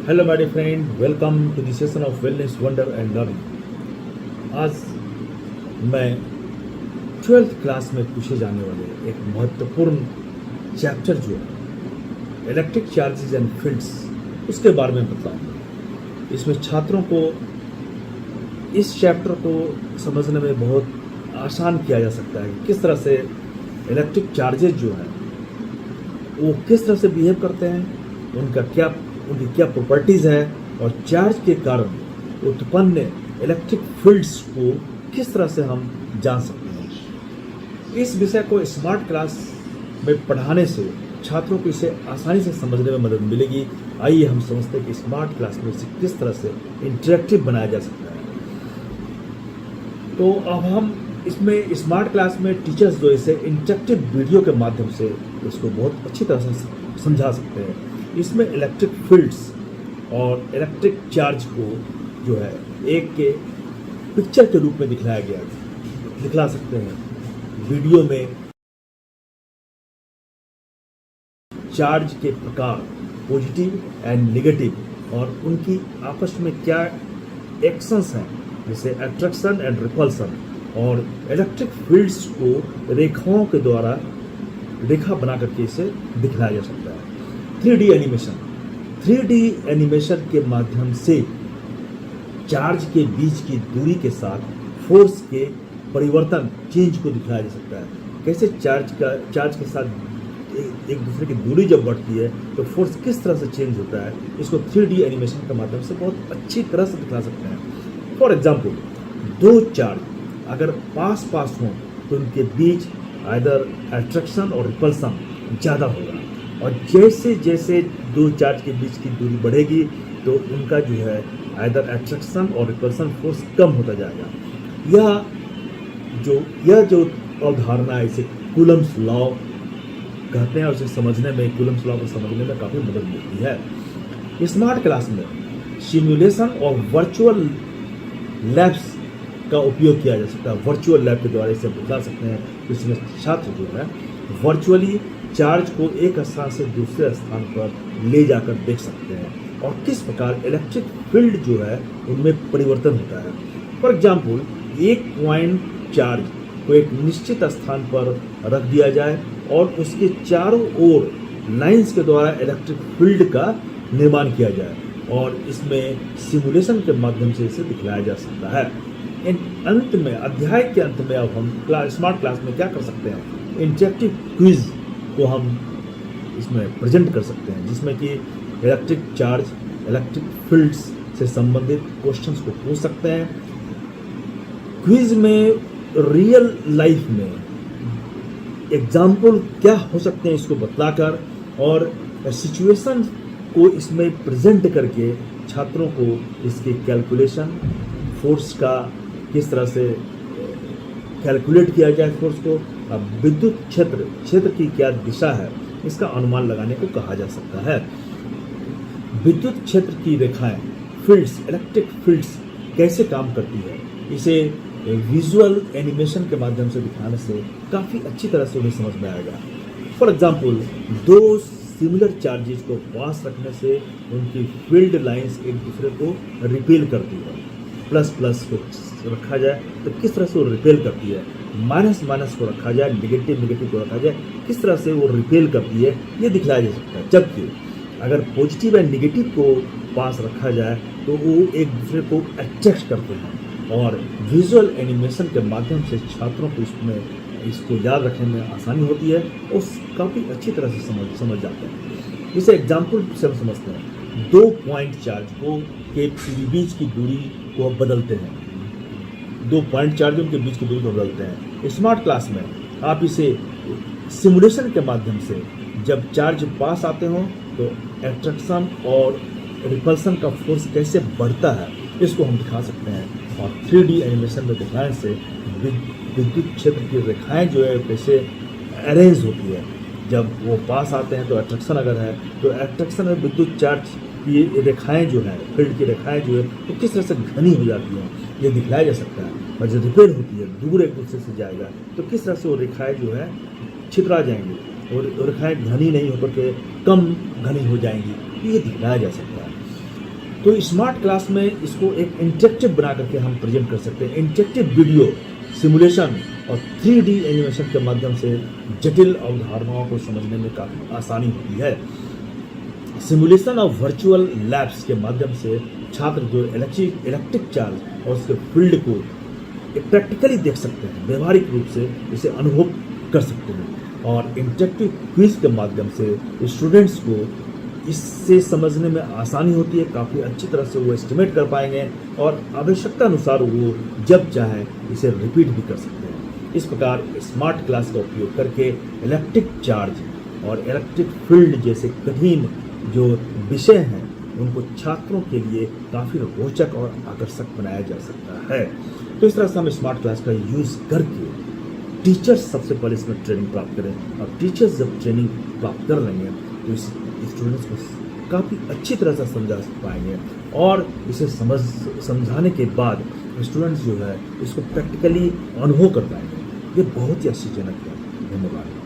Hello my dear friend, welcome to the session of wellness wonder and learning. आज मैं 12th class में पूछे जाने वाले एक महत्वपूर्ण चैप्टर जो है इलेक्ट्रिक चार्जेस एंड फील्ड्स, उसके बारे में बताऊंगा। इसमें छात्रों को इस चैप्टर को समझने में बहुत आसान किया जा सकता है कि किस तरह से इलेक्ट्रिक चार्जेस जो है वो किस तरह से बिहेव करते हैं, उनकी क्या प्रॉपर्टीज़ है और चार्ज के कारण उत्पन्न इलेक्ट्रिक फील्ड्स को किस तरह से हम जान सकते हैं। इस विषय को स्मार्ट क्लास में पढ़ाने से छात्रों को इसे आसानी से समझने में मदद मिलेगी। आइए हम समझते हैं कि स्मार्ट क्लास में इसे किस तरह से इंटरेक्टिव बनाया जा सकता है। तो अब हम इसमें स्मार्ट क्लास में टीचर्स जो इसे इंटरेक्टिव वीडियो के माध्यम से इसको बहुत अच्छी तरह से समझा सकते हैं। इसमें इलेक्ट्रिक फील्ड्स और इलेक्ट्रिक चार्ज को जो है एक के पिक्चर के रूप में दिखला सकते हैं। वीडियो में चार्ज के प्रकार पॉजिटिव एंड नेगेटिव और उनकी आपस में क्या एक्शंस हैं, जैसे अट्रैक्शन एंड रिपल्सन, और इलेक्ट्रिक फील्ड्स को रेखाओं के द्वारा रेखा बना करके इसे दिखलाया जा सकता है। 3D एनिमेशन के माध्यम से चार्ज के बीच की दूरी के साथ फोर्स के परिवर्तन चेंज को दिखाया जा सकता है। कैसे चार्ज के साथ एक दूसरे की दूरी जब बढ़ती है तो फोर्स किस तरह से चेंज होता है, इसको 3D एनिमेशन के माध्यम से बहुत अच्छी तरह से दिखा सकते हैं। फॉर एग्जाम्पल, दो चार्ज अगर पास हों तो उनके बीच आइदर अट्रैक्शन और रिपल्सन ज़्यादा होगा, और जैसे जैसे दो चार्ज के बीच की दूरी बढ़ेगी तो उनका जो है आइदर अट्रैक्शन और रिपल्सन फोर्स कम होता जाएगा। यह जो अवधारणा है इसे कूलम्स लॉ कहते हैं, और इसे समझने में कूलम्स लॉ को समझने में काफ़ी मदद मिलती है। स्मार्ट क्लास में सिमुलेशन और वर्चुअल लैब्स का उपयोग किया जा सकता है। वर्चुअल लैब के द्वारा इसे बता सकते हैं, इसमें छात्र जो है वर्चुअली चार्ज को एक स्थान से दूसरे स्थान पर ले जाकर देख सकते हैं और किस प्रकार इलेक्ट्रिक फील्ड जो है उनमें परिवर्तन होता है। फॉर एग्जाम्पल, एक पॉइंट चार्ज को एक निश्चित स्थान पर रख दिया जाए और उसके चारों ओर लाइंस के द्वारा इलेक्ट्रिक फील्ड का निर्माण किया जाए, और इसमें सिमुलेशन के माध्यम से इसे दिखलाया जा सकता है। अंत में, अध्याय के अंत में अब हम स्मार्ट क्लास में क्या कर सकते हैं, इंटरेक्टिव क्विज को हम इसमें प्रेजेंट कर सकते हैं, जिसमें कि इलेक्ट्रिक चार्ज, इलेक्ट्रिक फील्ड्स से संबंधित क्वेश्चंस को पूछ सकते हैं। क्विज में रियल लाइफ में एग्जाम्पल क्या हो सकते हैं इसको बतलाकर और सिचुएशन को इसमें प्रेजेंट करके छात्रों को इसके कैलकुलेशन, फोर्स का किस तरह से कैलकुलेट किया जाए फोर्स को, अब विद्युत क्षेत्र की क्या दिशा है इसका अनुमान लगाने को कहा जा सकता है। विद्युत क्षेत्र की रेखाएं, फील्ड्स, इलेक्ट्रिक फील्ड्स कैसे काम करती है, इसे विजुअल एनिमेशन के माध्यम से दिखाने से काफ़ी अच्छी तरह से उन्हें समझ में आएगा। फॉर एग्जाम्पल, दो सिमिलर चार्जेस को पास रखने से उनकी फील्ड लाइंस एक दूसरे को रिपेल करती है। प्लस को रखा जाए तो किस तरह से वो रिपेल करती है, माइनस को रखा जाए, नेगेटिव को रखा जाए, किस तरह से वो रिपेल करती है, ये दिखलाया जा सकता है। जबकि अगर पॉजिटिव एंड नेगेटिव को पास रखा जाए तो वो एक दूसरे को अट्रैक्ट करते हैं, और विजुअल एनिमेशन के माध्यम से छात्रों को इसको याद रखने में आसानी होती है और काफ़ी अच्छी तरह से समझ जाते हैं। इसे एग्जाम्पल से हम समझते हैं। दो पॉइंट चार्ज के बीच की दूरी को बदलते हैं, दो पॉइंट चार्ज उनके बीच की दूरी को बदलते हैं। स्मार्ट क्लास में आप इसे सिमुलेशन के माध्यम से जब चार्ज पास आते हों तो अट्रैक्शन और रिपल्सन का फोर्स कैसे बढ़ता है इसको हम दिखा सकते हैं, और 3D एनिमेशन में दिखाने से विद्युत क्षेत्र की रेखाएं जो है कैसे अरेंज होती है। जब वो पास आते हैं तो अट्रैक्शन अगर है तो अट्रैक्शन में विद्युत चार्ज की रेखाएं जो है, फील्ड की रेखाएं जो है तो किस तरह से घनी हो जाती हैं ये दिखलाया जा सकता है। और जब रिपेल होती है, दूर एक दूसरे से जाएगा तो किस तरह से वो रेखाएं जो है छितरा जाएंगी और रेखाएं घनी नहीं होकर के कम घनी हो जाएंगी, ये दिखलाया जा सकता है। तो स्मार्ट क्लास में इसको एक इंटरेक्टिव बना करके हम प्रेजेंट कर सकते हैं। इंटरेक्टिव वीडियो सिमुलेशन और 3D एनिमेशन के माध्यम से जटिल अवधारणाओं को समझने में काफ़ी आसानी होती है। सिमुलेशन और वर्चुअल लैब्स के माध्यम से छात्र जो इलेक्ट्रिक चार्ज और उसके फील्ड को प्रैक्टिकली देख सकते हैं, व्यवहारिक रूप से इसे अनुभव कर सकते हैं। और इंटरेक्टिव क्विज के माध्यम से स्टूडेंट्स को इससे समझने में आसानी होती है, काफ़ी अच्छी तरह से वो एस्टिमेट कर पाएंगे और आवश्यकता अनुसार वो जब चाहे इसे रिपीट भी कर सकते हैं। इस प्रकार स्मार्ट क्लास का उपयोग करके इलेक्ट्रिक चार्ज और इलेक्ट्रिक फील्ड जैसे कठिन जो विषय हैं उनको छात्रों के लिए काफ़ी रोचक और आकर्षक बनाया जा सकता है। तो इस तरह से हम स्मार्ट क्लास का यूज़ करके टीचर्स सबसे पहले इसमें ट्रेनिंग प्राप्त करें और टीचर्स जब ट्रेनिंग प्राप्त कर लेंगे तो इस स्टूडेंट्स को काफ़ी अच्छी तरह से समझा पाएंगे और इसे समझाने के बाद स्टूडेंट्स जो है इसको प्रैक्टिकली अनुभव कर पाएंगे। ये बहुत ही आश्चर्यजनक है। धन्यवाद।